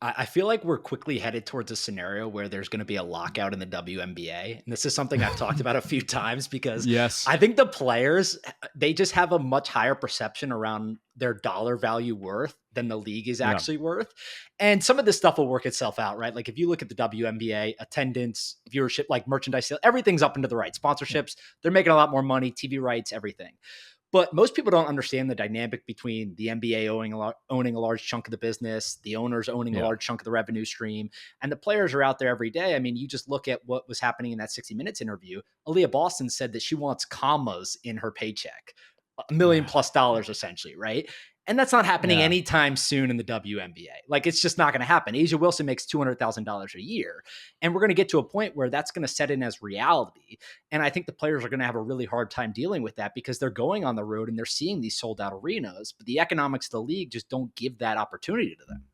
I feel like we're quickly headed towards a scenario where there's going to be a lockout in the WNBA. And this is something I've talked about a few times because Yes. I think the players, they just have a much higher perception around their dollar value worth than the league is Yeah. actually worth. And some of this stuff will work itself out, right? Like if you look at the WNBA, attendance, viewership, like merchandise sale, everything's up and to the right. Yeah. Sponsorships, they're making a lot more money, TV rights, everything. But most people don't understand the dynamic between the NBA owning a large chunk of the business, the owners owning a Yeah. large chunk of the revenue stream, and the players are out there every day. I mean, you just look at what was happening in that 60 Minutes interview. Aaliyah Boston said that she wants commas in her paycheck, $1 million+ essentially, right? And that's not happening Yeah. anytime soon in the WNBA. Like it's just not going to happen. Asia Wilson makes $200,000 a year, and we're going to get to a point where that's going to set in as reality. And I think the players are going to have a really hard time dealing with that because they're going on the road and they're seeing these sold out arenas, but the economics of the league just don't give that opportunity to them.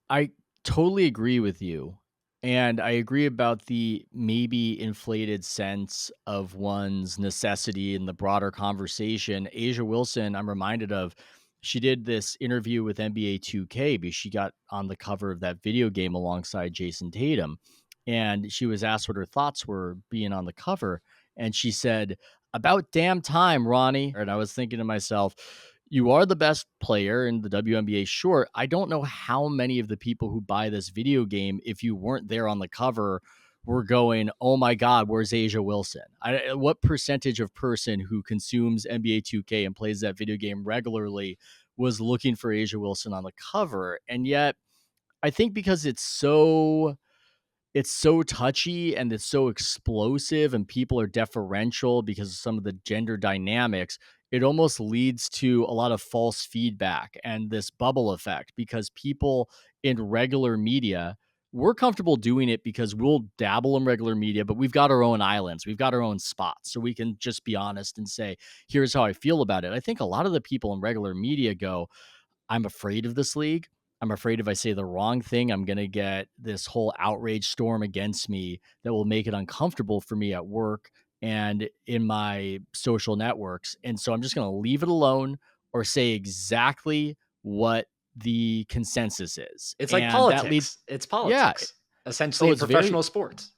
I totally agree with you. And I agree about the maybe inflated sense of one's necessity in the broader conversation. Asia Wilson, I'm reminded of, she did this interview with NBA 2K because she got on the cover of that video game alongside Jason Tatum. And she was asked what her thoughts were being on the cover. And she said, "About damn time, Ronnie." And I was thinking to myself, you are the best player in the WNBA. Sure. I don't know how many of the people who buy this video game, if you weren't there on the cover, were going, "Oh my God, where's Asia Wilson?" What percentage of person who consumes NBA 2K and plays that video game regularly was looking for Asia Wilson on the cover? And yet, I think because it's so touchy and it's so explosive and people are deferential because of some of the gender dynamics, it almost leads to a lot of false feedback and this bubble effect because people in regular media, we're comfortable doing it because we'll dabble in regular media, but we've got our own islands, we've got our own spots. So we can just be honest and say, here's how I feel about it. I think a lot of the people in regular media go, I'm afraid of this league. I'm afraid if I say the wrong thing, I'm going to get this whole outrage storm against me that will make it uncomfortable for me at work and in my social networks. And so I'm just going to leave it alone or say exactly what the consensus is. It's like And that leads, politics. It's yeah. politics, essentially Oh, in professional sports.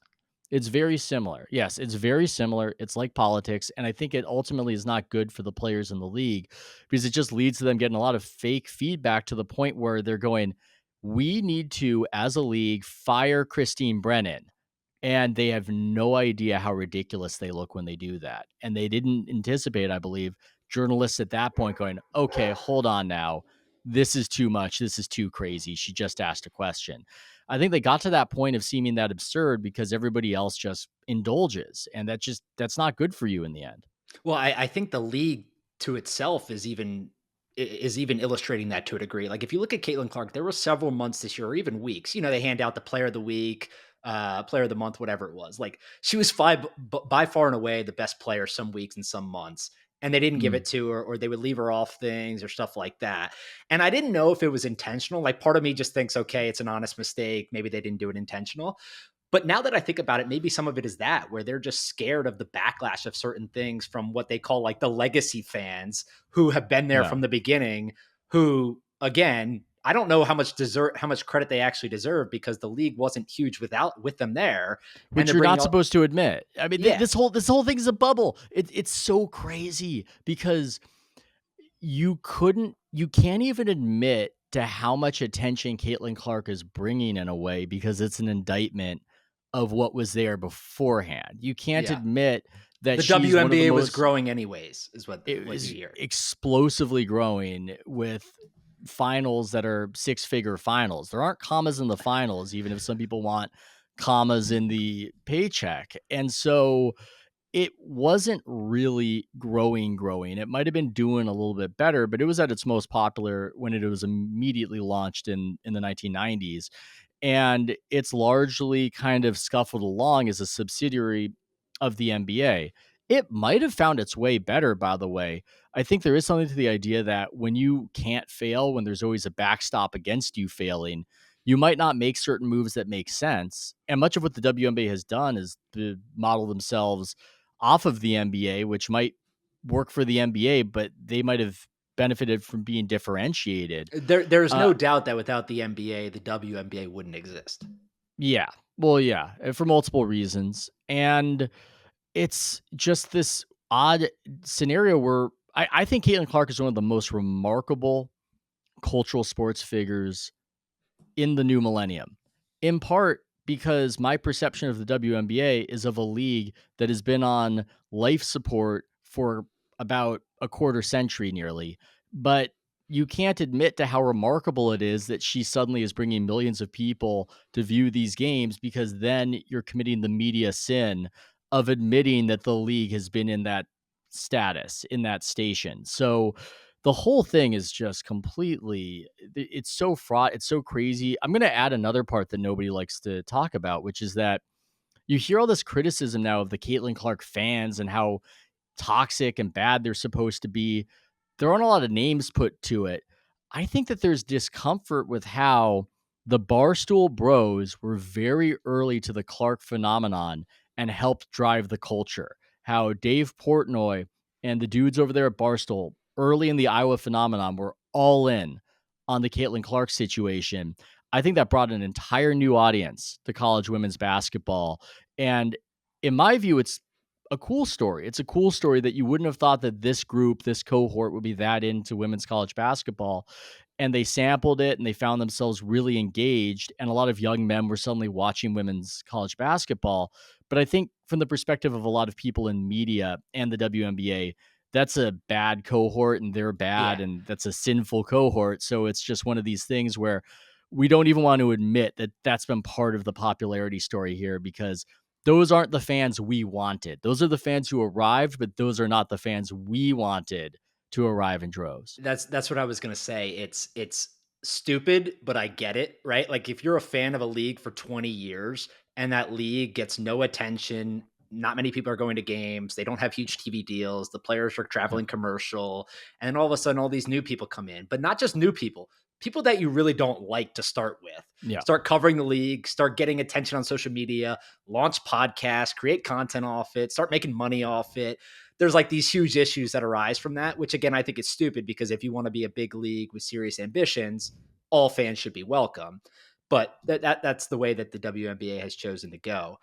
it's very similar. Yes, it's very similar. It's like politics. And I think it ultimately is not good for the players in the league because it just leads to them getting a lot of fake feedback to the point where they're going, we need to, as a league, fire Christine Brennan. And they have no idea how ridiculous they look when they do that. And they didn't anticipate, I believe, journalists at that point going, okay, hold on now. This is too much. This is too crazy. She just asked a question. I think they got to that point of seeming that absurd because everybody else just indulges. And that's not good for you in the end. Well, I think the league to itself is even illustrating that to a degree. Like if you look at Caitlin Clark, there were several months this year, or even weeks. They hand out the Player of the Week, Player of the Month, whatever it was. Like she was by far and away the best player some weeks and some months, and they didn't give Mm. it to her, or they would leave her off things or stuff like that. And I didn't know if it was intentional. Like part of me just thinks, okay, it's an honest mistake. Maybe they didn't do it intentional. But now that I think about it, maybe some of it is that where they're just scared of the backlash of certain things from what they call like the legacy fans who have been there Yeah. from the beginning, who again, I don't know how much credit they actually deserve because the league wasn't huge with them there. And Which they're you're bringing not all, supposed to admit. I mean, yeah, this whole thing is a bubble. It's so crazy because you can't even admit to how much attention Caitlin Clark is bringing in a way because it's an indictment of what was there beforehand. You can't yeah. admit that The she's one of the WNBA was most growing anyways, is it what you is hear. explosively growing with finals that are six-figure finals. There aren't commas in the finals, even if some people want commas in the paycheck. And so it wasn't really growing. It might have been doing a little bit better, but it was at its most popular when it was immediately launched in the 1990s. And it's largely kind of scuffled along as a subsidiary of the NBA. It might have found its way better, by the way. I think there is something to the idea that when you can't fail, when there's always a backstop against you failing, you might not make certain moves that make sense. And much of what the WNBA has done is to model themselves off of the NBA, which might work for the NBA, but they might have benefited from being differentiated. There's Uh, no doubt that without the NBA, the WNBA wouldn't exist. yeah. Well, yeah, for multiple reasons. And it's just this odd scenario where I think Caitlin Clark is one of the most remarkable cultural sports figures in the new millennium, in part because my perception of the WNBA is of a league that has been on life support for about a quarter century nearly. But you can't admit to how remarkable it is that she suddenly is bringing millions of people to view these games, because then you're committing the media sin of admitting that the league has been in that status, in that station. So the whole thing is just completely, it's so fraught, it's so crazy. I'm going to add another part that nobody likes to talk about, which is that you hear all this criticism now of the Caitlin Clark fans and how toxic and bad they're supposed to be. There aren't a lot of names put to it. I think that there's discomfort with how the Barstool Bros were very early to the Clark phenomenon and helped drive the culture. How Dave Portnoy and the dudes over there at Barstool early in the Iowa phenomenon were all in on the Caitlin Clark situation. I think that brought an entire new audience to college women's basketball. And in my view, it's a cool story. It's a cool story that you wouldn't have thought that this group, this cohort would be that into women's college basketball. And they sampled it and they found themselves really engaged. And a lot of young men were suddenly watching women's college basketball. But I think from the perspective of a lot of people in media and the WNBA, that's a bad cohort and they're bad Yeah. and that's a sinful cohort. So it's just one of these things where we don't even want to admit that that's been part of the popularity story here, because those aren't the fans we wanted. Those are the fans who arrived, but those are not the fans we wanted to arrive in droves. That's what I was gonna say. It's stupid, but I get it, right? Like if you're a fan of a league for 20 years and that league gets no attention, not many people are going to games, they don't have huge TV deals, the players are Yeah. traveling commercial, and then all of a sudden all these new people come in, but not just new people, people that you really don't like to start with. Yeah. Start covering the league, start getting attention on social media, launch podcasts, create content off it, start making money off it. There's like these huge issues that arise from that, which again, I think is stupid because if you want to be a big league with serious ambitions, all fans should be welcome. But that's the way that the WNBA has chosen to go.